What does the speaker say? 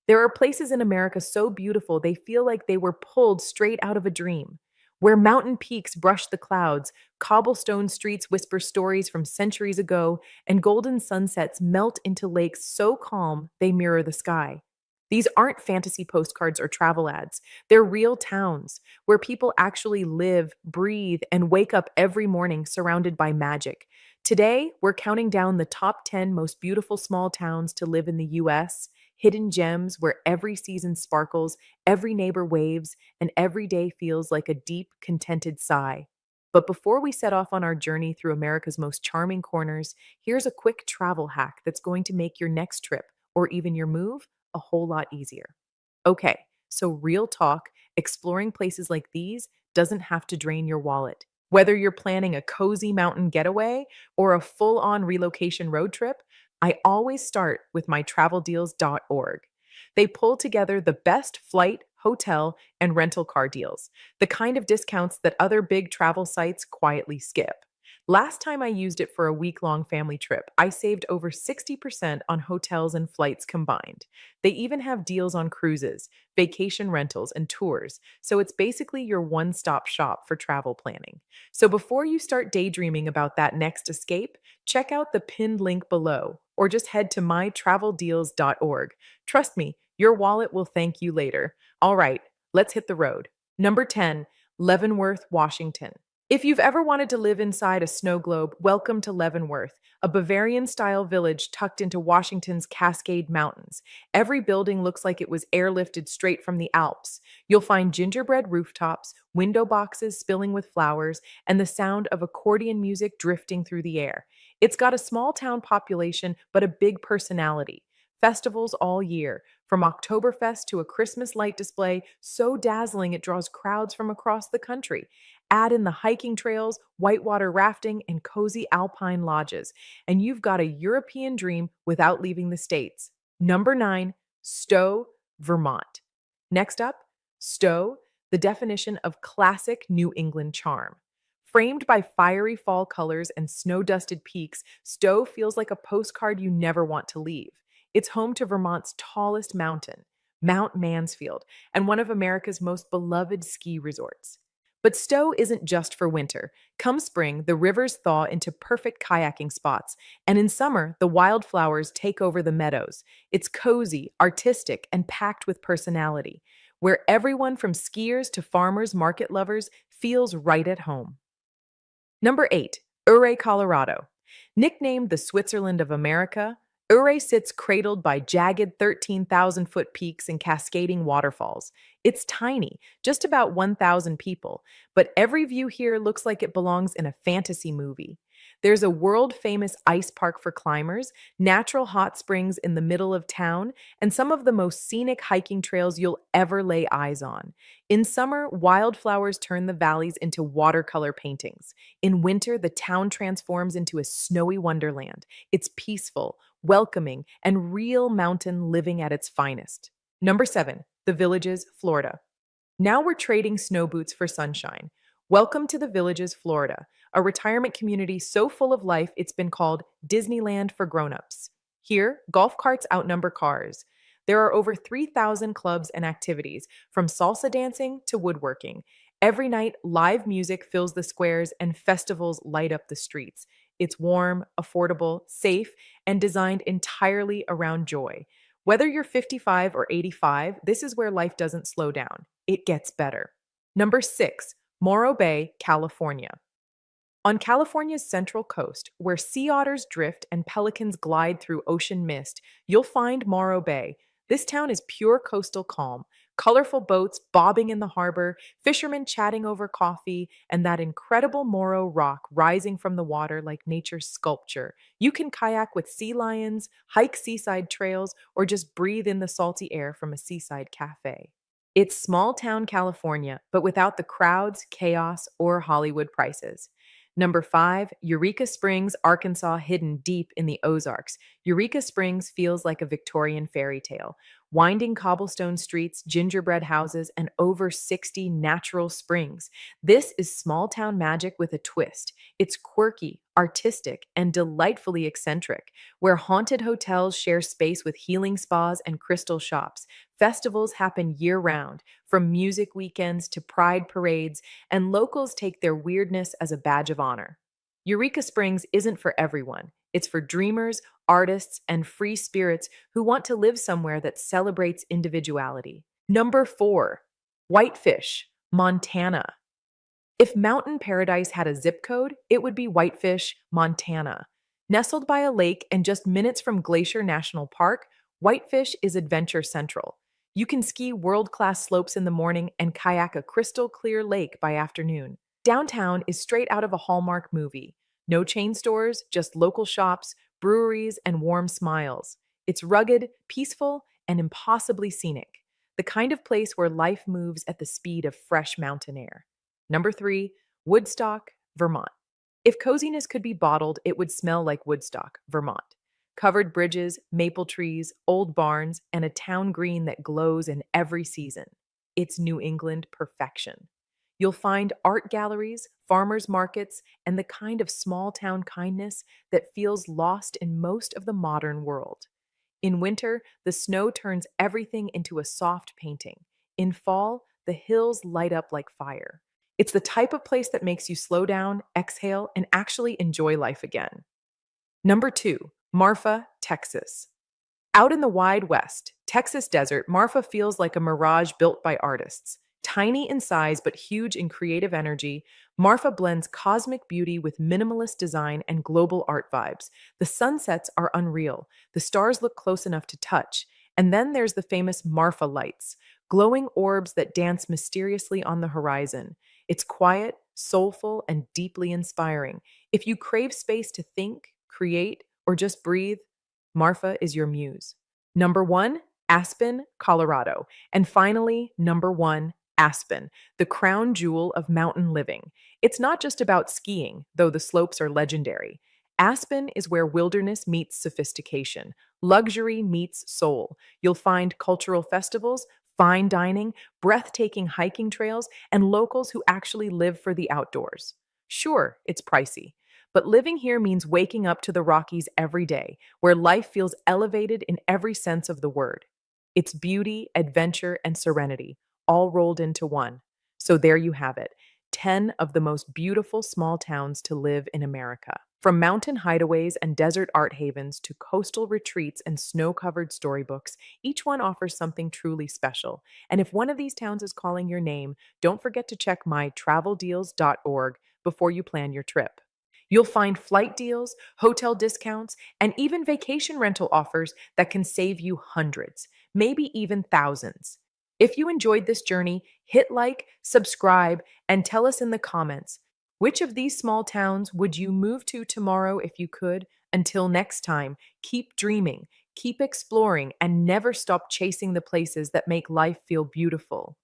There are places in America so beautiful they feel like they were pulled straight out of a dream. Where mountain peaks brush the clouds, cobblestone streets whisper stories from centuries ago, and golden sunsets melt into lakes so calm they mirror the sky. These aren't fantasy postcards or travel ads. They're real towns where people actually live, breathe, and wake up every morning surrounded by magic. Today, we're counting down the top 10 most beautiful small towns to live in the US, hidden gems where every season sparkles, every neighbor waves, and every day feels like a deep, contented sigh. But before we set off on our journey through America's most charming corners, here's a quick travel hack that's going to make your next trip, or even your move, a whole lot easier. Okay, so real talk, exploring places like these doesn't have to drain your wallet. Whether you're planning a cozy mountain getaway or a full on relocation road trip, I always start with mytraveldeals.org. They pull together the best flight, hotel, and rental car deals, the kind of discounts that other big travel sites quietly skip. Last time I used it for a week long family trip, I saved over 60% on hotels and flights combined. They even have deals on cruises, vacation rentals, and tours, so it's basically your one stop shop for travel planning. So before you start daydreaming about that next escape, check out the pinned link below or just head to mytraveldeals.org. Trust me, your wallet will thank you later. All right, let's hit the road. Number 10, Leavenworth, Washington. If you've ever wanted to live inside a snow globe, welcome to Leavenworth, a Bavarian style village tucked into Washington's Cascade Mountains. Every building looks like it was airlifted straight from the Alps. You'll find gingerbread rooftops, window boxes spilling with flowers, and the sound of accordion music drifting through the air. It's got a small town population, but a big personality. Festivals all year, from Oktoberfest to a Christmas light display so dazzling it draws crowds from across the country. Add in the hiking trails, whitewater rafting, and cozy alpine lodges, and you've got a European dream without leaving the States. Number 9, Stowe, Vermont. Next up, Stowe, the definition of classic New England charm. Framed by fiery fall colors and snow dusted peaks, Stowe feels like a postcard you never want to leave. It's home to Vermont's tallest mountain, Mount Mansfield, and one of America's most beloved ski resorts. But Stowe isn't just for winter. Come spring, the rivers thaw into perfect kayaking spots, and in summer, the wildflowers take over the meadows. It's cozy, artistic, and packed with personality, where everyone from skiers to farmers market lovers feels right at home. Number 8, Ouray, Colorado. Nicknamed the Switzerland of America, Ouray sits cradled by jagged 13,000-foot peaks and cascading waterfalls. It's tiny, just about 1,000 people, but every view here looks like it belongs in a fantasy movie. There's a world-famous ice park for climbers, natural hot springs in the middle of town, and some of the most scenic hiking trails you'll ever lay eyes on. In summer, wildflowers turn the valleys into watercolor paintings. In winter, the town transforms into a snowy wonderland. It's peaceful, welcoming, and real mountain living at its finest. Number 7, The Villages, Florida. Now we're trading snow boots for sunshine. Welcome to The Villages, Florida, a retirement community so full of life it's been called Disneyland for grown-ups. Here, golf carts outnumber cars. There are over 3,000 clubs and activities, from salsa dancing to woodworking. Every night, live music fills the squares and festivals light up the streets. It's warm, affordable, safe, and designed entirely around joy. Whether you're 55 or 85, this is where life doesn't slow down. It gets better. Number 6, Morro Bay, California. On California's central coast, where sea otters drift and pelicans glide through ocean mist, you'll find Morro Bay. This town is pure coastal calm. Colorful boats bobbing in the harbor, fishermen chatting over coffee, and that incredible Morro rock rising from the water like nature's sculpture. You can kayak with sea lions, hike seaside trails, or just breathe in the salty air from a seaside cafe. It's small town California, but without the crowds, chaos, or Hollywood prices. Number 5, Eureka Springs, Arkansas, hidden deep in the Ozarks. Eureka Springs feels like a Victorian fairy tale. winding cobblestone streets, gingerbread houses, and over 60 natural springs. This is small town magic with a twist. It's quirky, artistic, and delightfully eccentric, where haunted hotels share space with healing spas and crystal shops. Festivals happen year round, from music weekends to pride parades, and locals take their weirdness as a badge of honor. Eureka Springs isn't for everyone. It's for dreamers, artists, and free spirits who want to live somewhere that celebrates individuality. Number 4, Whitefish, Montana. If Mountain Paradise had a zip code, it would be Whitefish, Montana. Nestled by a lake and just minutes from Glacier National Park, Whitefish is adventure central. You can ski world-class slopes in the morning and kayak a crystal clear lake by afternoon. Downtown is straight out of a Hallmark movie. No chain stores, just local shops, breweries, and warm smiles. It's rugged, peaceful, and impossibly scenic. The kind of place where life moves at the speed of fresh mountain air. Number 3, Woodstock, Vermont. If coziness could be bottled, it would smell like Woodstock, Vermont. Covered bridges, maple trees, old barns, and a town green that glows in every season. It's New England perfection. You'll find art galleries, farmers markets, and the kind of small town kindness that feels lost in most of the modern world. In winter, the snow turns everything into a soft painting. In fall, the hills light up like fire. It's the type of place that makes you slow down, exhale, and actually enjoy life again. Number 2, Marfa, Texas. Out in the wide west, Texas desert, Marfa feels like a mirage built by artists. Tiny in size but huge in creative energy, Marfa blends cosmic beauty with minimalist design and global art vibes. The sunsets are unreal. The stars look close enough to touch. And then there's the famous Marfa lights, glowing orbs that dance mysteriously on the horizon. It's quiet, soulful, and deeply inspiring. If you crave space to think, create, or just breathe, Marfa is your muse. Number 1, Aspen, Colorado. And finally, number 1, Aspen, the crown jewel of mountain living. It's not just about skiing, though the slopes are legendary. Aspen is where wilderness meets sophistication, luxury meets soul. You'll find cultural festivals, fine dining, breathtaking hiking trails, and locals who actually live for the outdoors. Sure, it's pricey, but living here means waking up to the Rockies every day, where life feels elevated in every sense of the word. It's beauty, adventure, and serenity, all rolled into one. So there you have it, 10 of the most beautiful small towns to live in America. From mountain hideaways and desert art havens to coastal retreats and snow-covered storybooks, each one offers something truly special. And if one of these towns is calling your name, don't forget to check mytraveldeals.org before you plan your trip. You'll find flight deals, hotel discounts, and even vacation rental offers that can save you hundreds, maybe even thousands. If you enjoyed this journey, hit like, subscribe, and tell us in the comments, which of these small towns would you move to tomorrow if you could? Until next time, keep dreaming, keep exploring, and never stop chasing the places that make life feel beautiful.